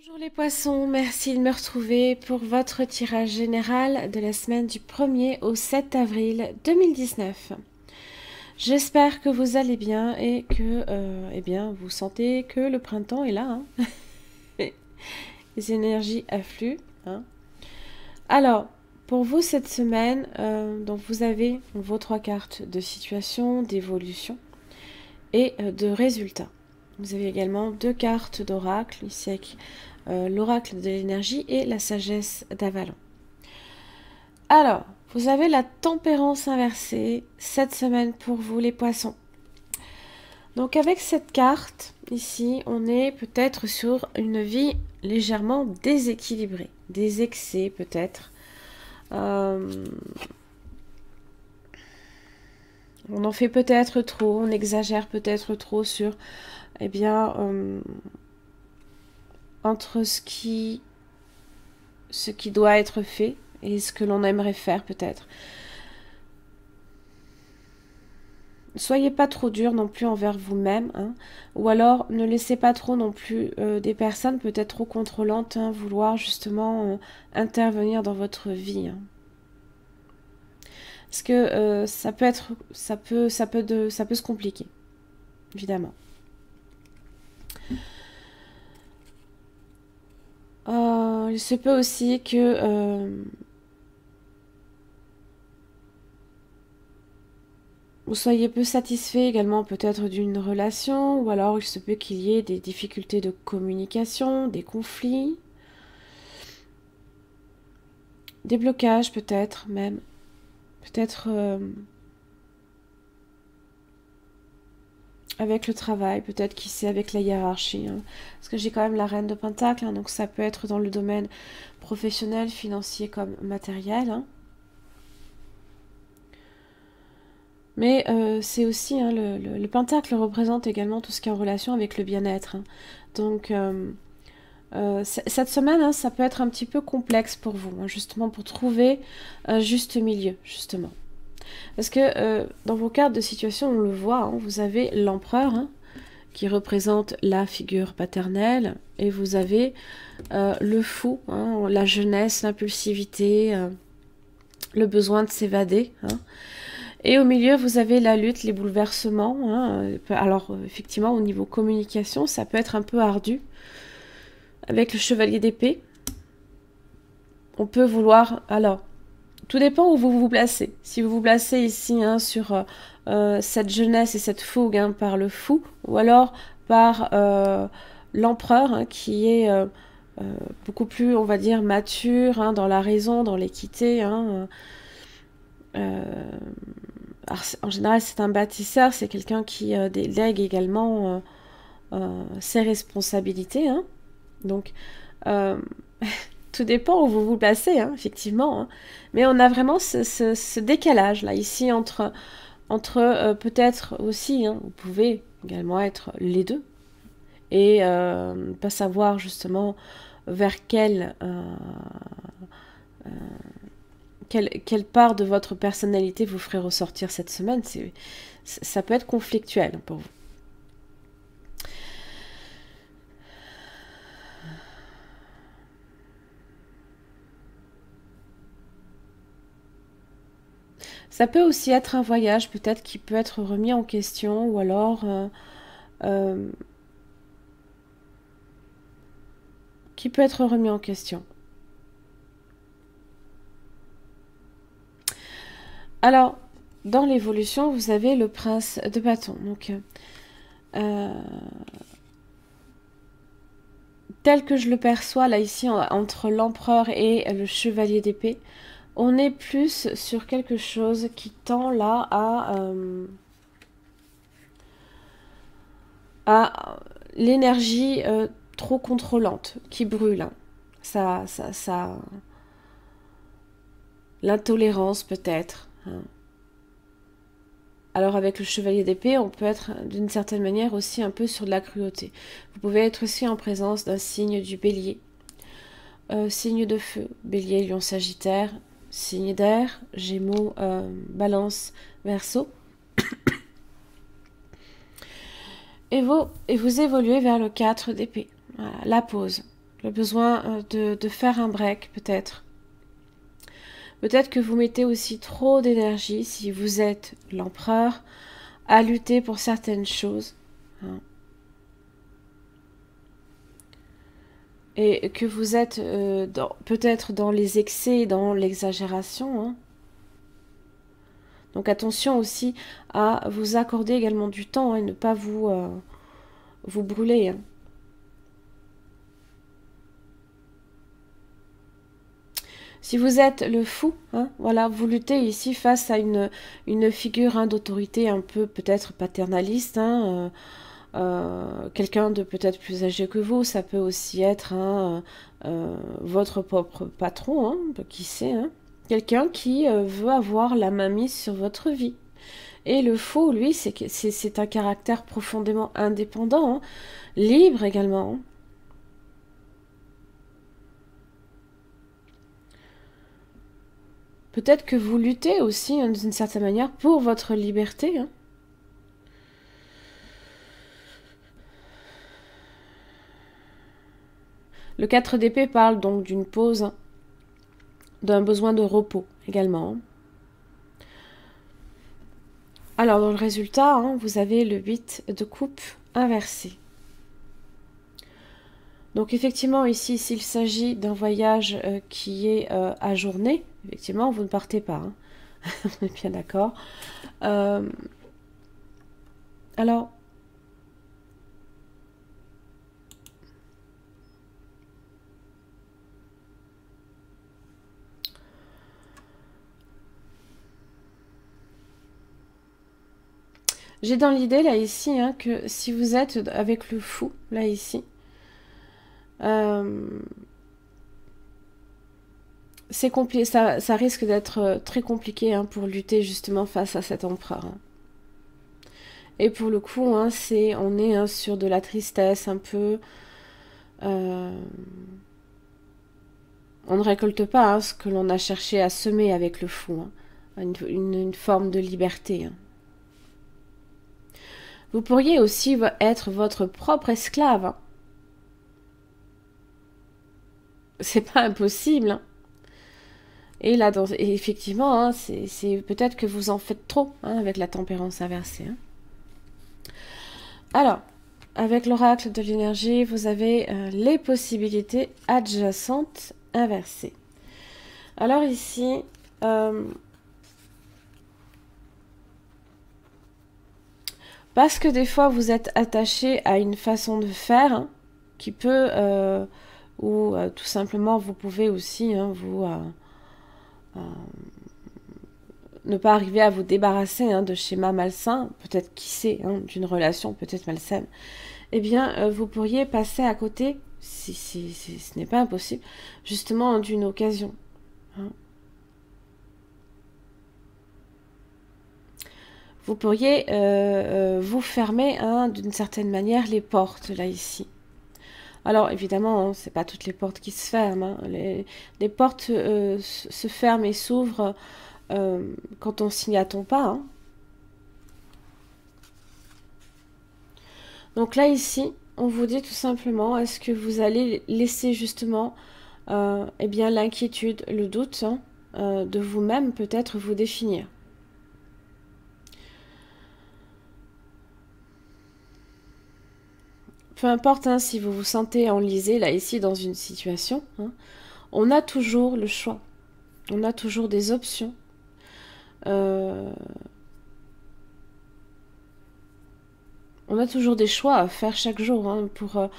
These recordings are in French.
Bonjour les poissons, merci de me retrouver pour votre tirage général de la semaine du 1er au 7 avril 2019. J'espère que vous allez bien et que eh bien, vous sentez que le printemps est là. Hein. Les énergies affluent. Hein. Alors, pour vous cette semaine, donc vous avez vos 3 cartes de situation, d'évolution et de résultats. Vous avez également 2 cartes d'oracle, ici avec l'oracle de l'énergie et la sagesse d'Avalon. Alors, vous avez la tempérance inversée cette semaine pour vous les poissons. Donc avec cette carte, ici, on est peut-être sur une vie légèrement déséquilibrée. Des excès peut-être. On en fait peut-être trop, on exagère peut-être trop sur, eh bien, entre ce qui doit être fait et ce que l'on aimerait faire peut-être. Soyez pas trop dur non plus envers vous-même, hein, ou alors ne laissez pas trop non plus des personnes peut-être trop contrôlantes vouloir justement intervenir dans votre vie. Hein. Parce que ça peut se compliquer, évidemment. Il se peut aussi que vous soyez peu satisfait également peut-être d'une relation, ou alors il se peut qu'il y ait des difficultés de communication, des conflits, des blocages peut-être même, peut-être avec le travail, peut-être qui c'est avec la hiérarchie. Hein. Parce que j'ai quand même la reine de Pentacle, hein, donc ça peut être dans le domaine professionnel, financier comme matériel. Hein. Mais c'est aussi, hein, le pentacle représente également tout ce qui est en relation avec le bien-être. Hein. Donc, cette semaine, hein, ça peut être un petit peu complexe pour vous, hein, justement, pour trouver un juste milieu, justement. Parce que dans vos cartes de situation, on le voit, hein, vous avez l'empereur, hein, qui représente la figure paternelle, et vous avez le fou, hein, la jeunesse, l'impulsivité, le besoin de s'évader, hein. Et au milieu, vous avez la lutte, les bouleversements. Hein. Alors, effectivement, au niveau communication, ça peut être un peu ardu. Avec le chevalier d'épée, on peut vouloir... Alors, tout dépend où vous vous placez. Si vous vous placez ici hein, sur cette jeunesse et cette fougue hein, par le fou, ou alors par l'empereur, hein, qui est beaucoup plus, on va dire, mature, hein, dans la raison, dans l'équité, hein, alors, en général, c'est un bâtisseur, c'est quelqu'un qui délègue également ses responsabilités. Hein. Donc, tout dépend où vous vous placez, hein, effectivement. Hein. Mais on a vraiment ce décalage-là, ici, entre peut-être aussi, hein, vous pouvez également être les deux, et ne pas savoir justement vers quelle part de votre personnalité vous ferez ressortir cette semaine. Ça peut être conflictuel pour vous. Ça peut aussi être un voyage peut-être qui peut être remis en question ou alors qui peut être remis en question. Alors, dans l'évolution, vous avez le prince de bâton. Donc, tel que je le perçois là ici entre l'empereur et le chevalier d'épée, on est plus sur quelque chose qui tend là à l'énergie trop contrôlante qui brûle. Hein. Ça l'intolérance peut-être. Hein. Alors avec le chevalier d'épée, on peut être d'une certaine manière aussi un peu sur de la cruauté. Vous pouvez être aussi en présence d'un signe du bélier. Signe de feu, bélier, lion, sagittaire, signe d'air, gémeaux, balance, verseau. Et vous évoluez vers le 4 d'épée. Voilà, la pause. le besoin de faire un break peut-être. Peut-être que vous mettez aussi trop d'énergie, si vous êtes l'empereur, à lutter pour certaines choses. Hein. Et que vous êtes peut-être dans les excès, dans l'exagération. Hein. Donc attention aussi à vous accorder également du temps et ne pas vous brûler. Hein. Si vous êtes le fou, hein, voilà, vous luttez ici face à une figure hein, d'autorité un peu peut-être paternaliste, hein, quelqu'un de peut-être plus âgé que vous, ça peut aussi être hein, votre propre patron, hein, qui sait, hein, quelqu'un qui veut avoir la main mise sur votre vie. Et le fou, lui, c'est un caractère profondément indépendant, hein, libre également. Hein. Peut-être que vous luttez aussi, hein, d'une certaine manière, pour votre liberté. Hein. Le 4 d'épée parle donc d'une pause, hein, d'un besoin de repos également. Alors, dans le résultat, hein, vous avez le 8 de coupe inversé. Donc, effectivement, ici, s'il s'agit d'un voyage qui est ajourné, effectivement, vous ne partez pas. Hein. On est bien d'accord. Alors, j'ai dans l'idée, là, ici, hein, que si vous êtes avec le fou, là, ici, c'est compliqué, ça risque d'être très compliqué hein, pour lutter justement face à cet empereur. Hein. Et pour le coup, hein, on est hein, sur de la tristesse un peu. On ne récolte pas hein, ce que l'on a cherché à semer avec le fou. Hein, une forme de liberté. Hein. Vous pourriez aussi être votre propre esclave. Hein. C'est pas impossible. Hein. Et là, et effectivement, hein, c'est peut-être que vous en faites trop hein, avec la tempérance inversée. Hein. Alors, avec l'oracle de l'énergie, vous avez les possibilités adjacentes inversées. Alors ici, parce que des fois vous êtes attaché à une façon de faire hein, qui peut, ou tout simplement vous pouvez aussi hein, ne pas arriver à vous débarrasser hein, de schémas malsains, peut-être qui sait, hein, d'une relation peut-être malsaine, eh bien, vous pourriez passer à côté, si ce n'est pas impossible, justement d'une occasion. Hein. Vous pourriez vous fermer hein, d'une certaine manière les portes, là, ici. Alors, évidemment, hein, c'est pas toutes les portes qui se ferment. Hein. Les portes se ferment et s'ouvrent quand on s'y attend pas. Hein. Donc là, ici, on vous dit tout simplement, est-ce que vous allez laisser justement eh bien, l'inquiétude, le doute hein, de vous-même peut-être vous définir. Peu importe hein, si vous vous sentez enlisé là ici dans une situation, hein, on a toujours le choix. On a toujours des options. On a toujours des choix à faire chaque jour hein, pour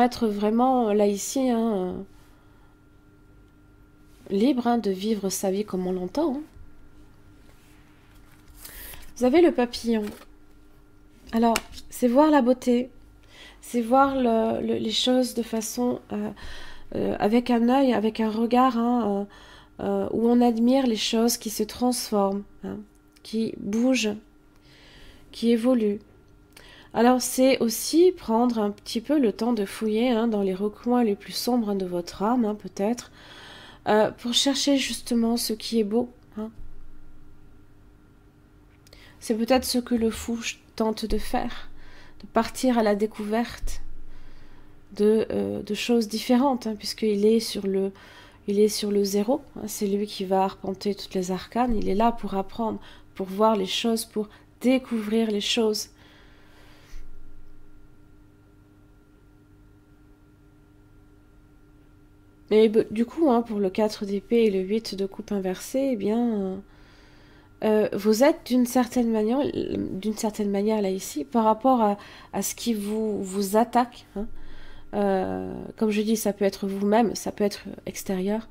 être vraiment là ici hein, libre hein, de vivre sa vie comme on l'entend. Hein. Vous avez le papillon. Alors, c'est voir la beauté, c'est voir les choses de façon avec un œil, avec un regard hein, où on admire les choses qui se transforment, hein, qui bougent, qui évoluent. Alors c'est aussi prendre un petit peu le temps de fouiller hein, dans les recoins les plus sombres de votre âme, hein, peut-être, pour chercher justement ce qui est beau. Hein. C'est peut-être ce que le fou tente de faire, de partir à la découverte de choses différentes, hein, puisqu'il est sur le, il est sur le zéro, hein, c'est lui qui va arpenter toutes les arcanes, il est là pour apprendre, pour voir les choses, pour découvrir les choses. Mais du coup, hein, pour le 4 d'épée et le 8 de coupe inversée, eh bien, vous êtes d'une certaine manière là ici, par rapport à ce qui vous attaque. Hein. Comme je dis, ça peut être vous-même, ça peut être extérieur.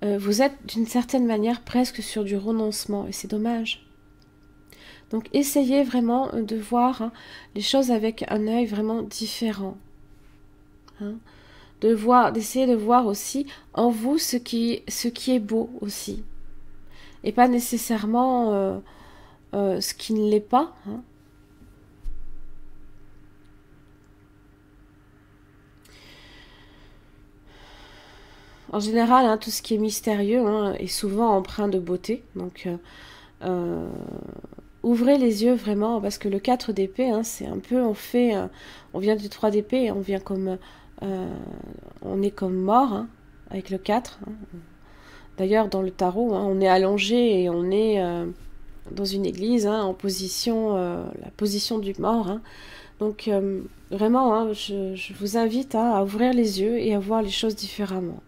Vous êtes d'une certaine manière presque sur du renoncement, et c'est dommage. Donc essayez vraiment de voir, hein, les choses avec un œil vraiment différent. Hein. D'essayer de voir aussi en vous ce qui est beau aussi. Et pas nécessairement ce qui ne l'est pas. Hein. En général, hein, tout ce qui est mystérieux, hein, est souvent empreint de beauté. Donc, ouvrez les yeux vraiment, parce que le 4 d'épée, hein, c'est un peu, on vient du 3 d'épée, on vient comme, on est comme mort, hein, avec le 4. Hein. D'ailleurs, dans le tarot, hein, on est allongé et on est dans une église, hein, en position, la position du mort. Hein. Donc, vraiment, hein, je vous invite, hein, à ouvrir les yeux et à voir les choses différemment.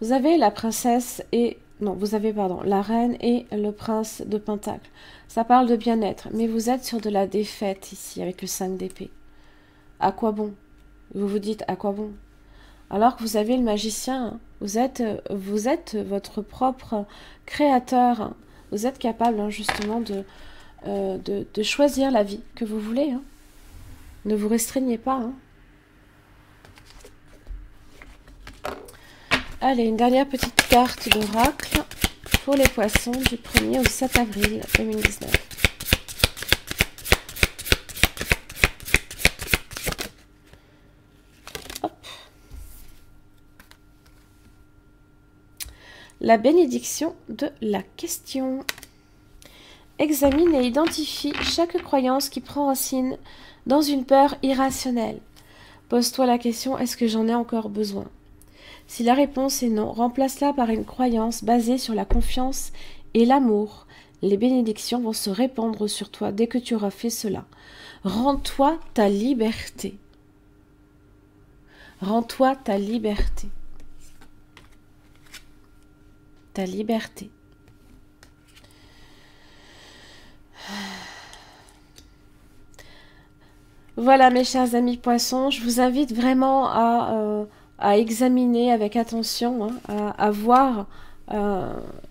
Vous avez la princesse et... Non, vous avez, pardon, la reine et le prince de Pentacle. Ça parle de bien-être, mais vous êtes sur de la défaite ici, avec le 5 d'épée. À quoi bon? Vous vous dites, à quoi bon? Alors que vous avez le magicien, hein. Vous êtes votre propre créateur. Hein. Vous êtes capable, hein, justement, de choisir la vie que vous voulez. Hein. Ne vous restreignez pas. Hein. Allez, une dernière petite carte d'oracle pour les poissons du 1er au 7 avril 2019. Hop. La bénédiction de la question. Examine et identifie chaque croyance qui prend racine dans une peur irrationnelle. Pose-toi la question, est-ce que j'en ai encore besoin? Si la réponse est non, remplace-la par une croyance basée sur la confiance et l'amour. Les bénédictions vont se répandre sur toi dès que tu auras fait cela. Rends-toi ta liberté. Rends-toi ta liberté. Ta liberté. Voilà mes chers amis poissons, je vous invite vraiment à examiner avec attention, hein, à voir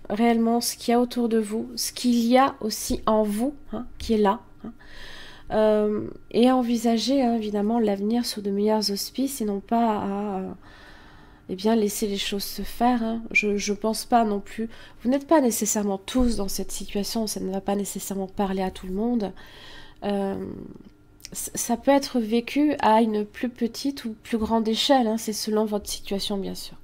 réellement ce qu'il y a autour de vous, ce qu'il y a aussi en vous, hein, qui est là. Hein, et à envisager, hein, évidemment, l'avenir sous de meilleurs auspices et non pas à eh bien, laisser les choses se faire. Hein. Je pense pas non plus. Vous n'êtes pas nécessairement tous dans cette situation, ça ne va pas nécessairement parler à tout le monde. Ça peut être vécu à une plus petite ou plus grande échelle, hein, c'est selon votre situation bien sûr.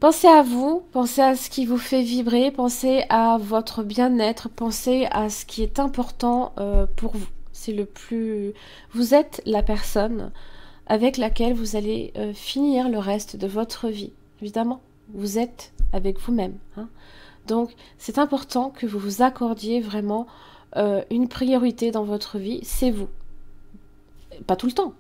Pensez à vous, pensez à ce qui vous fait vibrer, pensez à votre bien-être, pensez à ce qui est important pour vous. C'est le plus... Vous êtes la personne avec laquelle vous allez finir le reste de votre vie. Évidemment, vous êtes avec vous-même. Hein. Donc, c'est important que vous vous accordiez vraiment une priorité dans votre vie, c'est vous. Pas tout le temps,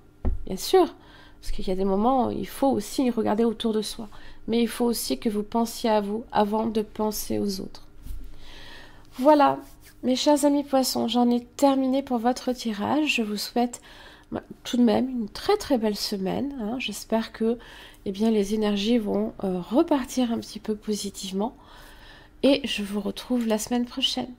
bien sûr, parce qu'il y a des moments où il faut aussi regarder autour de soi, mais il faut aussi que vous pensiez à vous avant de penser aux autres. Voilà, mes chers amis poissons, j'en ai terminé pour votre tirage. Je vous souhaite tout de même une très très belle semaine. Hein. J'espère que eh bien, les énergies vont repartir un petit peu positivement. Et je vous retrouve la semaine prochaine.